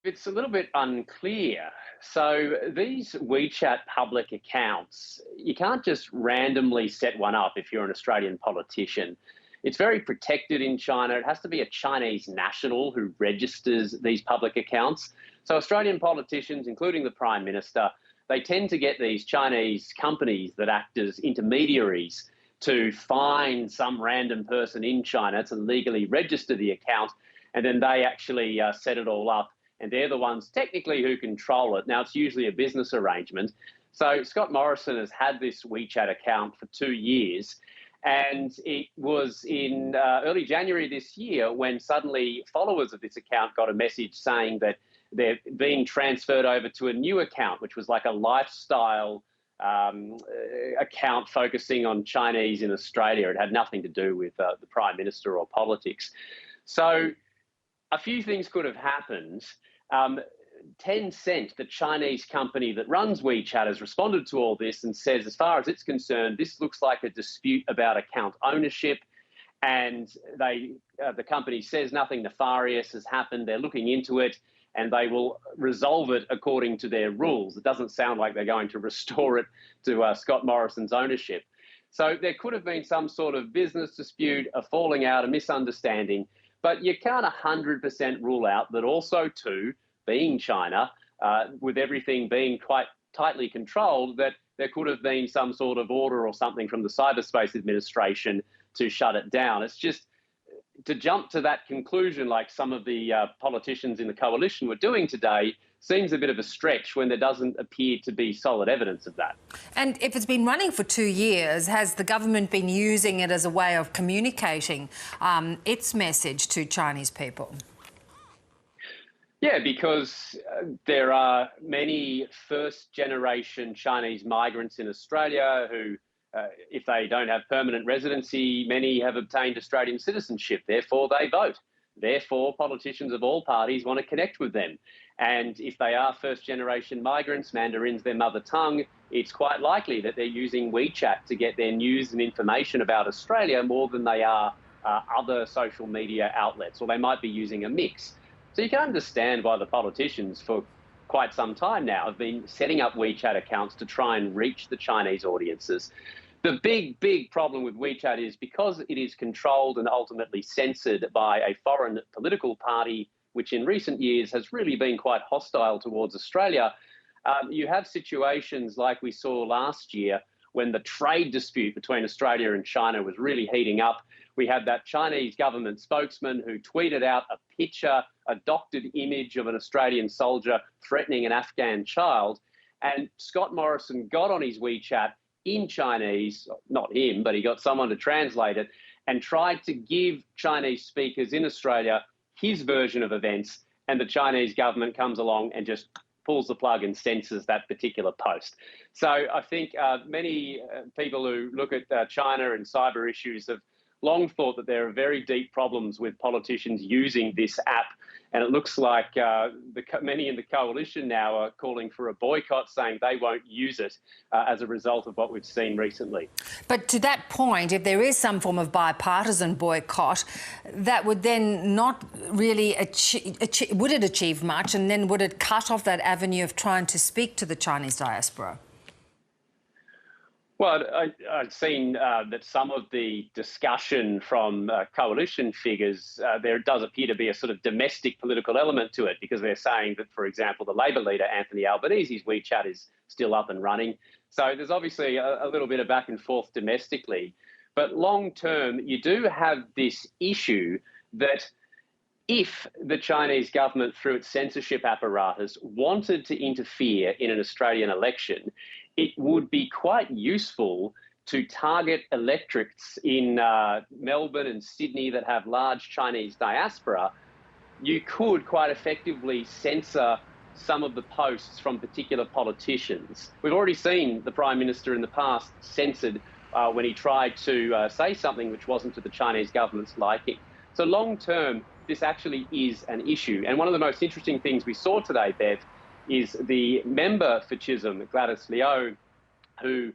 It's a little bit unclear. So these WeChat public accounts, you can't just randomly set one up if you're an Australian politician. It's very protected in China. It has to be a Chinese national who registers these public accounts. So Australian politicians, including the Prime Minister, they tend to get these Chinese companies that act as intermediaries to find some random person in China to legally register the account, and then they actually set it all up, and they're the ones technically who control it. Now, it's usually a business arrangement. So Scott Morrison has had this WeChat account for 2 years, and it was in early January this year when suddenly followers of this account got a message saying that they're being transferred over to a new account, which was like a lifestyle account focusing on Chinese in Australia. It had nothing to do with the Prime Minister or politics. So a few things could have happened. Tencent, the Chinese company that runs WeChat, has responded to all this and says, as far as it's concerned, this looks like a dispute about account ownership, and the company says nothing nefarious has happened. They're looking into it, and they will resolve it according to their rules. It doesn't sound like they're going to restore it to Scott Morrison's ownership. So there could have been some sort of business dispute, a falling out, a misunderstanding, but you can't 100% rule out that also, too, being China, with everything being quite tightly controlled, that there could have been some sort of order or something from the Cyberspace Administration to shut it down. It's just to jump to that conclusion, like some of the politicians in the coalition were doing today, seems a bit of a stretch when there doesn't appear to be solid evidence of that. And if it's been running for 2 years, has the government been using it as a way of communicating its message to Chinese people? Yeah, because there are many first-generation Chinese migrants in Australia who, if they don't have permanent residency, many have obtained Australian citizenship. Therefore, they vote. Therefore, politicians of all parties want to connect with them. And if they are first-generation migrants, Mandarin's their mother tongue, it's quite likely that they're using WeChat to get their news and information about Australia more than they are other social media outlets, or they might be using a mix. So you can understand why the politicians for quite some time now have been setting up WeChat accounts to try and reach the Chinese audiences. The big problem with WeChat is because it is controlled and ultimately censored by a foreign political party, which in recent years has really been quite hostile towards Australia, you have situations like we saw last year when the trade dispute between Australia and China was really heating up. We had that Chinese government spokesman who tweeted out a picture, a doctored image of an Australian soldier threatening an Afghan child. And Scott Morrison got on his WeChat in Chinese, not him, but he got someone to translate it, and tried to give Chinese speakers in Australia his version of events. And the Chinese government comes along and just pulls the plug and censors that particular post. So I think many people who look at China and cyber issues have long thought that there are very deep problems with politicians using this app. And it looks like many in the coalition now are calling for a boycott, saying they won't use it as a result of what we've seen recently. But to that point, if there is some form of bipartisan boycott, that would then not really would it achieve much? And then would it cut off that avenue of trying to speak to the Chinese diaspora? Well, I've seen that some of the discussion from coalition figures, there does appear to be a sort of domestic political element to it, because they're saying that, for example, the Labor leader, Anthony Albanese's WeChat is still up and running. So there's obviously a little bit of back and forth domestically. But long term, you do have this issue that if the Chinese government, through its censorship apparatus, wanted to interfere in an Australian election, it would be quite useful to target electorates in Melbourne and Sydney that have large Chinese diaspora. You could quite effectively censor some of the posts from particular politicians. We've already seen the Prime Minister in the past censored when he tried to say something which wasn't to the Chinese government's liking. So long term, this actually is an issue. And one of the most interesting things we saw today, Bev, is the member for Chisholm, Gladys Leo, who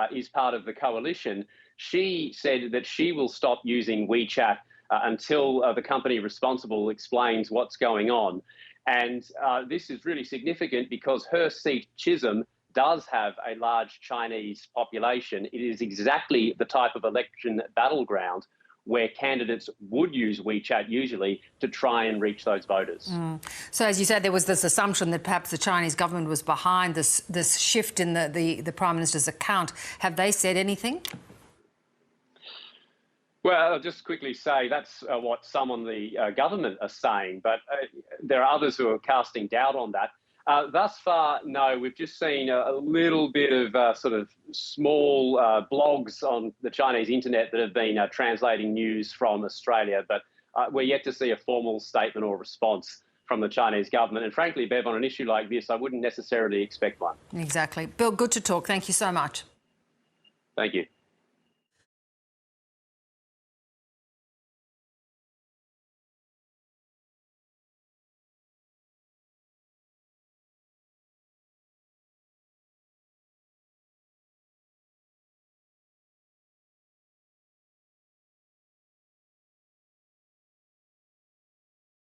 is part of the coalition. She said that she will stop using WeChat until the company responsible explains what's going on. And this is really significant because her seat, Chisholm, does have a large Chinese population. It is exactly the type of election battleground where candidates would use WeChat usually to try and reach those voters. So, as you said, there was this assumption that perhaps the Chinese government was behind this shift in the Prime Minister's account. Have they said anything? Well, I'll just quickly say that's what some on the government are saying, but there are others who are casting doubt on that. Thus far, no, we've just seen a little bit of sort of small blogs on the Chinese internet that have been translating news from Australia, but we're yet to see a formal statement or response from the Chinese government. And frankly, Bev, on an issue like this, I wouldn't necessarily expect one. Exactly. Bill, good to talk. Thank you so much. Thank you.